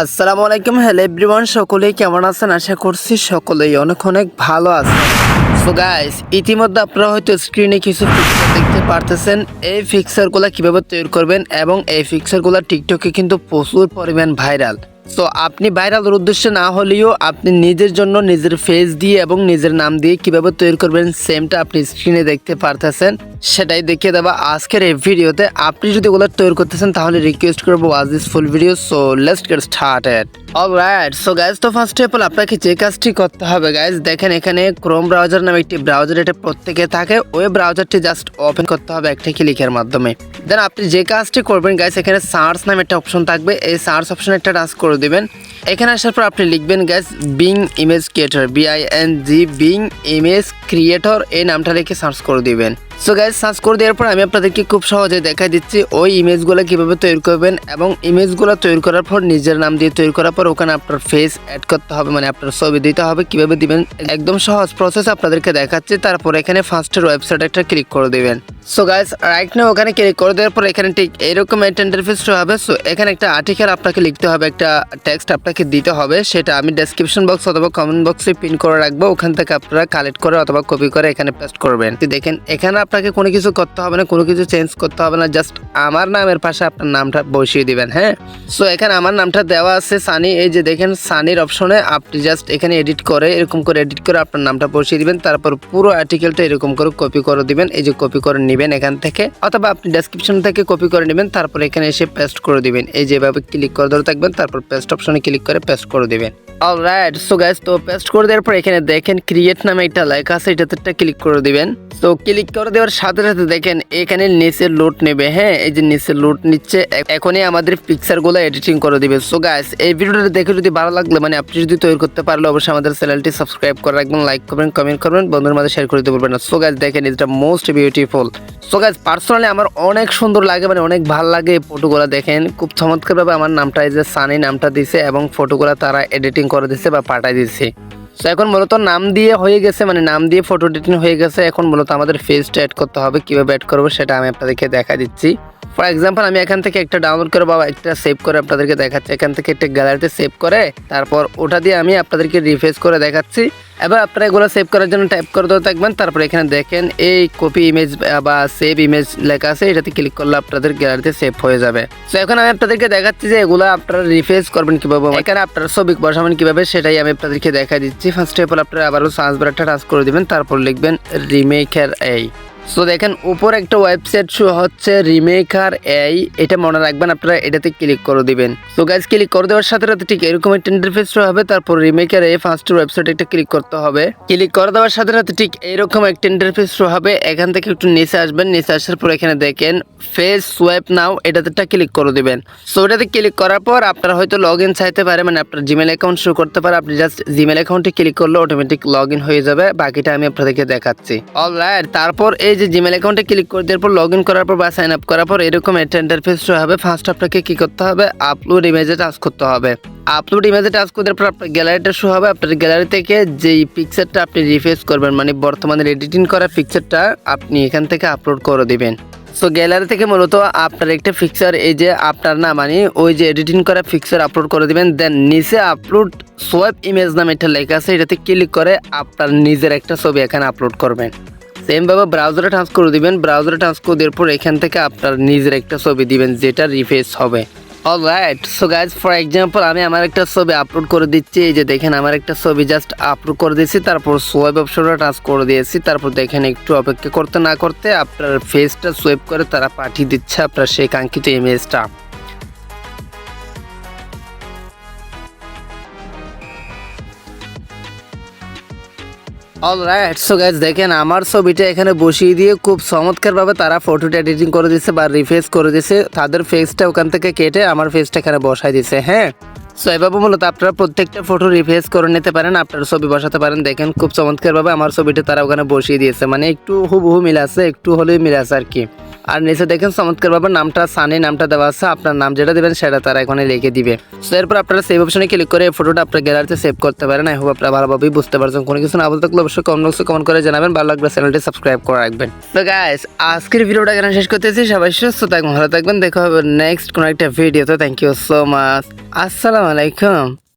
আসসালামু আলাইকুম, hello everyone, সকলেই কেমন আছেন? আশা করছি সকলেই অনেক অনেক ভালো আছেন। সো গাইস, ইতিমধ্যে আপনারা হয়তো স্ক্রিনে কিছু পিকচার দেখতে পারতেছেন। এই পিকচারগুলো কিভাবে তৈরি করবেন এবং এই পিকচারগুলো টিকটকে কিন্তু প্রচুর পরিমাণ ভাইরাল। সো আপনি ভাইরালের উদ্দেশ্যে না হলেও আপনি নিজের জন্য নিজের ফেস দিয়ে এবং নিজের নাম দিয়ে কিভাবে তৈরি করবেন সেমটা আপনি স্ক্রিনে দেখতে পারতেছেন, সেটাই দেখিয়ে দেওয়া আজকের এই ভিডিওতে। আপনি যদি ওগুলো তৈরি করতেছেন তাহলে রিকোয়েস্ট করবো watch this full video. So let's get started. Alright, so guys, তো ফার্স্ট অফ অল আপনাকে যে কাজটি করতে হবে গাইজ, দেখেন এখানে ক্রোম ব্রাউজার নামে একটি ব্রাউজার, এটা প্রত্যেকে থাকে। ওই ব্রাউজারটি জাস্ট ওপেন করতে হবে একটা ক্লিকের মাধ্যমে। দেন আপনি যে কাজটি করবেন গাইজ, এখানে সার্চ নামে একটা অপশন থাকবে, এই সার্চ অপশনে একটা টাচ করে দিবেন। এখানে আসার পর আপনি লিখবেন guys being image creator, BING being image creator, এই নামটা লিখে সার্চ করে দিবেন। সো গাইজ, সার্চ করে দেওয়ার পর আমি আপনাদেরকে খুব সহজে দেখা দিচ্ছি ওই ইমেজগুলো কিভাবে তৈরি করবেন, এবং ইমেজগুলো তৈরি করার পর নিজের নাম দিয়ে তৈরি করার পর ওখানে আপনার ফেস অ্যাড করতে হবে, মানে আপনার ছবি দিতে হবে। কিভাবে দিবেন একদম সহজ প্রসেস আপনাদেরকে দেখাচ্ছি। তারপর এখানে ফার্স্টের ওয়েবসাইট একটা ক্লিক করে দিবেন। সো গাইজ, রাইট নাও ওখানে ক্লিক করে দেওয়ার পর এখানে ঠিক এরকম একটা ইন্টারফেস হবে। সো এখানে একটা আর্টিকেল আপনাকে লিখতে হবে, একটা টেক্সট আপনাকে দিতে হবে। সেটা আমি ডেসক্রিপশন বক্স অথবা কমেন্ট বক্সে পিন করে রাখবো, ওখান থেকে আপনারা কালেক্ট করে অথবা কপি করে এখানে পেস্ট করবেন। দেখেন এখানে আপনাকে কোনো কিছু করতে হবে না, কোনো কিছু চেঞ্জ করতে হবে না, জাস্ট আমার নামের পাশে আপনার নামটা বসিয়ে দিবেন। হ্যাঁ, সো এখানে আমার নামটা দেওয়া আছে সানি, এই যে দেখেন সানির অপশনে আপনি জাস্ট এখানে এডিট করে এরকম করে এডিট করে আপনার নামটা বসিয়ে দিবেন। তারপর পুরো আর্টিকেলটা এরকম করে কপি করে দিবেন, এই যে কপি করে নেবেন এখান থেকে, অথবা আপনি ডেসক্রিপশন থেকে কপি করে নেবেন। তারপর এখানে এসে পেস্ট করে দিবেন, এই যেভাবে ক্লিক করে ধরে থাকবেন, তারপর পেস্ট অপশনে ক্লিক করে পেস্ট করে দিবেন। অলরাইট, সো গাইস, তো পেস্ট করে দেওয়ার পর এখানে দেখেন ক্রিয়েট নামে একটা লেখা আছে, এটাতে একটা ক্লিক করে দিবেন। তো ক্লিক করে দেওয়ার সাথে সাথে দেখেন এখানে নিচে লোড নেবে। হ্যাঁ, এই যে নিচে লোড নিচ্ছে, এখনই আমাদের পিকচারগুলো এডিটিং করে দিবে। সো গাইস, এই ভিডিওটা দেখে যদি ভালো লাগলে, মানে আপনি যদি তৈরি করতে পারলে, অবশ্যই আমাদের চ্যানেলটি সাবস্ক্রাইব করে রাখবেন, লাইক করবেন, কমেন্ট করবেন, বন্ধুদের মাঝে শেয়ার করে দিতে বলবেন না। সো গাইস, দেখেন এটা most beautiful. So guys, personally আমার অনেক সুন্দর লাগে, মানে অনেক ভালো লাগে এই ফটোগুলো। দেখেন খুব চমৎকারভাবে আমার নামটা, এই যে সানি নামটা দিছে এবং ফটোগুলো তারা এডিটিং করে দিছে বা পাঠাই দিচ্ছে। সো এখন মূলত নাম দিয়ে হয়ে গেছে, মানে নাম দিয়ে ফটো এডিটিং হয়ে গেছে। এখন মূলত আমাদের ফেসটা অ্যাড করতে হবে। কীভাবে অ্যাড করবো সেটা আমি আপনাদেরকে দেখা দিচ্ছি। ফর এক্সাম্পল, আমি এখান থেকে একটা ডাউনলোড করে বা একটা সেভ করে আপনাদেরকে দেখাচ্ছি। এখান থেকে একটা গ্যালারিতে সেভ করে তারপর ওটা দিয়ে আমি আপনাদেরকে রিফ্রেশ করে দেখাচ্ছি। এবার আপনারা এগুলো সেভ করার জন্য টাইপ করে দিতে থাকবেন। তারপর এখানে দেখেন এই কপি ইমেজ বা সেভ ইমেজ লেখা আছে, এটাতে ক্লিক করলে আপনাদের গ্যালারিতে সেভ হয়ে যাবে। সো এখন আমি আপনাদেরকে দেখাচ্ছি যে এগুলো আপনারা রিফ্রেশ করবেন কিভাবে, এখানে আপনারা ছবি বসাবেন কিভাবে, সেটাই আমি আপনাদেরকে দেখা দিচ্ছি। ফার্স্ট অফ অল আপনারা আবারও সার্চ বারটা টাচ করে দিবেন, তারপর লিখবেন রিমেকার। সো দেখেন উপর একটা ওয়েবসাইট শো হচ্ছে রিমেকার, এটা মনে রাখবেন, আপনারা এটাতে ক্লিক করে দিবেন। সো গাইজ, ক্লিক করে দেওয়ার সাথে সাথে ঠিক এরকম একটা ইন্টারফেস শো হবে। তারপর রিমেকার ফার্স্ট ওয়েবসাইট একটা ক্লিক করতে হবে। ক্লিক করে দেওয়ার সাথে সাথে ঠিক এরকম একটা ইন্টারফেস শো হবে। এখান থেকে একটু নিচে আসবেন, নিচে আসার পর এখানে দেখেন ফেস সোয়াইপ নাও, এটাতে ক্লিক করে দিবেন। সো এটাতে ক্লিক করার পর আপনারা হয়তো লগ ইন চাইতে পারে, মানে আপনার জিমেল অ্যাকাউন্ট শো করতে পারে। আপনি জাস্ট জিমেল অ্যাকাউন্টে ক্লিক করলে অটোমেটিক লগ ইন হয়ে যাবে। বাকিটা আমি আপনাদেরকে দেখাচ্ছি। অলরাইট, তারপর এই যে জিমেল অ্যাকাউন্টে ক্লিক করে দেওয়ার পর লগ ইন করার পর বা সাইন আপ করার পর এরকম একটা ইন্টারফেস শো হবে। ফার্স্ট আপনাকে কি করতে হবে, আপলোড ইমেজে টাচ করতে হবে। আপলোড ইমেজে টাচ করে দেওয়ার পর আপনার গ্যালারিটা শো হবে। আপনার গ্যালারি থেকে যেই পিকচারটা আপনি রিফ্রেশ করবেন, মানে বর্তমানে এডিটিং করা পিকচারটা আপনি এখান থেকে আপলোড করে দিবেন। সো গ্যালারি থেকে মূলত আপনার একটা পিকচার, এই যে আপনার না, মানে ওই যে এডিটিং করা পিকচার আপলোড করে দিবেন। দেন নিচে আপলোড সোয়াইপ ইমেজ নামে একটা লেখা আছে, এটাতে ক্লিক করে আপনার নিজের একটা ছবি এখানে আপলোড করবেন। সেমভাবে ব্রাউজারে ট্রান্স করে দিবেন। ব্রাউজারে ট্রান্স করে দেওয়ার পর এখান থেকে আপনার নিজের একটা ছবি দিবেন, যেটা রিফ্রেশ হবে। Alright, so guys, for example আমি আমার একটা ছবি আপলোড করে দিচ্ছি। এই যে দেখেন আমার একটা ছবি জাস্ট আপলোড করে দিয়েছি, তারপর সোয়াইপ অপশনটা টাচ করে দিয়েছি। তারপর দেখেন একটু অপেক্ষা করতে না করতে আপনার ফেসটা সোয়াইপ করে তারা পাঠিয়ে দিচ্ছে আপনার সেই কাঙ্ক্ষিত ইমেজটা। অলরাইট, সো গাইজ, দেখেন আমার ছবিটা এখানে বসিয়ে দিয়ে খুব চমৎকারভাবে তারা ফটোটা এডিটিং করে দিচ্ছে বা রিফ্রেশ করে দিচ্ছে। তাদের ফেসটা ওখান থেকে কেটে আমার ফেসটা এখানে বসাই দিচ্ছে। হ্যাঁ, সো এভাবে মূলত আপনারা প্রত্যেকটা ফটো রিফ্রেশ করে নিতে পারেন, আপনার ছবি বসাতে পারেন। দেখেন খুব চমৎকারভাবে আমার ছবিটা তারা ওখানে বসিয়ে দিয়েছে, মানে একটু হুবহু মিল আছে, একটু হলেও মিল আছে আর কি। আর নিচে দেখেন চমৎকারভাবে নামটা সানি নামটা দেওয়া আছে, আপনার নাম যেটা দেবেন সেটা তারা এখানে লিখে দিবে। সো এরপর আপনারা সেভ অপশনে ক্লিক করে এই ফটোটা আপনার গ্যালারিতে সেভ করতে পারেন। আই হোপ আপনারা ভালোভাবেই বুঝতে পারছেন। কোনো কিছু না বলতে থাকলে অবশ্যই কমেন্ট করে জানাবেন, ভালো লাগলে চ্যানেলটি সাবস্ক্রাইব করে রাখবেন। তো গাইস আজকের ভিডিওটা এখানে শেষ করতেছি। সবাই সুস্থ থাকবেন, ভালো থাকবেন, দেখা হবে নেক্সট কোনো একটা ভিডিওতে। Thank you so much. আসসালামু আলাইকুম।